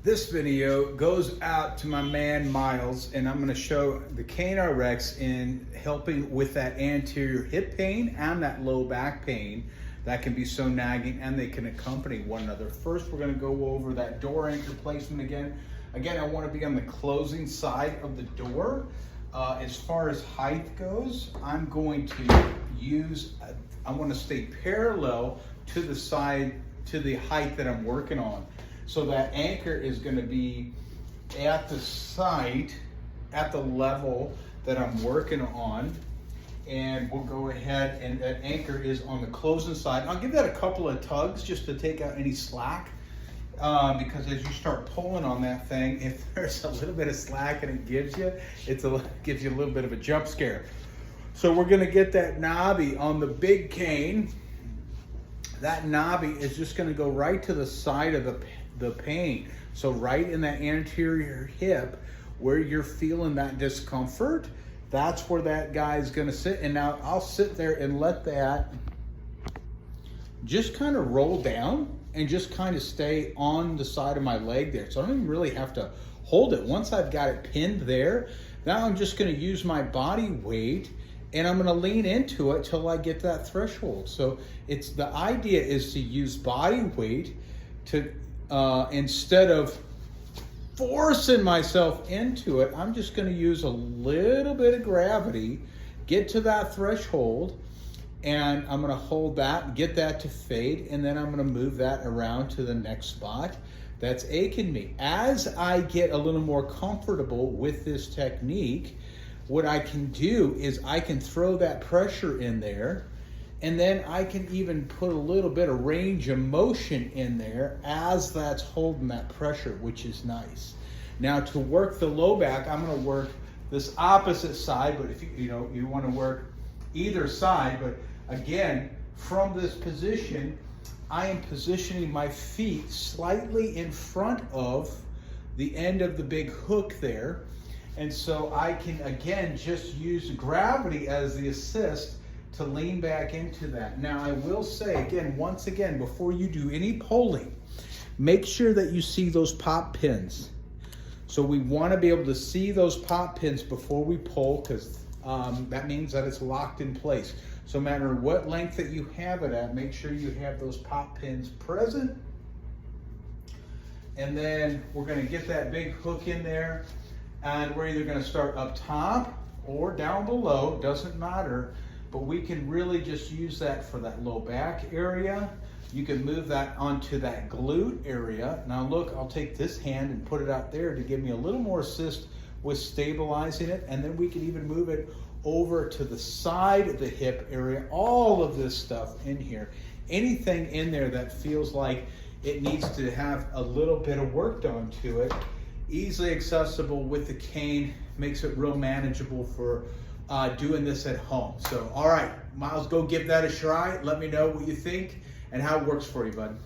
This video goes out to my man Miles, and I'm going to show the KANERx in helping with that anterior hip pain and that low back pain that can be so nagging, and they can accompany one another. First, we're going to go over that door anchor placement again. Again, I want to be on the closing side of the door. As far as height goes, I'm going to use, I want to stay parallel to the side, to the height that I'm working on. So that anchor is going to be at the site, at the level that I'm working on. And we'll go ahead, and that anchor is on the closing side. I'll give that a couple of tugs just to take out any slack. Because as you start pulling on that thing, if there's a little bit of slack and it gives you, gives you a little bit of a jump scare. So we're going to get that knobby on the big cane. That knobby is just going to go right to the side of the pain. So right in that anterior hip where you're feeling that discomfort, that's where that guy's going to sit. And now I'll sit there and let that just kind of roll down and just kind of stay on the side of my leg there. So I don't even really have to hold it. Once I've got it pinned there, now I'm just going to use my body weight and I'm going to lean into it till I get that threshold. So the idea is to use body weight to instead of forcing myself into it, I'm just going to use a little bit of gravity, get to that threshold, and I'm going to hold that, get that to fade, and then I'm going to move that around to the next spot that's aching me. As I get a little more comfortable with this technique, what I can do is I can throw that pressure in there, and then I can even put a little bit of range of motion in there as that's holding that pressure, which is nice. Now to work the low back, I'm going to work this opposite side, but if you want to work either side, but again, from this position, I am positioning my feet slightly in front of the end of the big hook there. And so I can, again, just use gravity as the assist to lean back into that. Now I will say, again, once again, before you do any pulling, make sure that you see those pop pins. So we want to be able to see those pop pins before we pull, because that means that it's locked in place. So no matter what length that you have it at, make sure you have those pop pins present. And then we're going to get that big hook in there, and we're either going to start up top or down below, doesn't matter, but we can really just use that for that low back area. You can move that onto that glute area. Now look, I'll take this hand and put it out there to give me a little more assist with stabilizing it, and then we can even move it over to the side of the hip area. All of this stuff in here, anything in there that feels like it needs to have a little bit of work done to it, easily accessible with the cane, makes it real manageable for doing this at home. So all right, Miles, go give that a try. Let me know what you think and how it works for you, bud.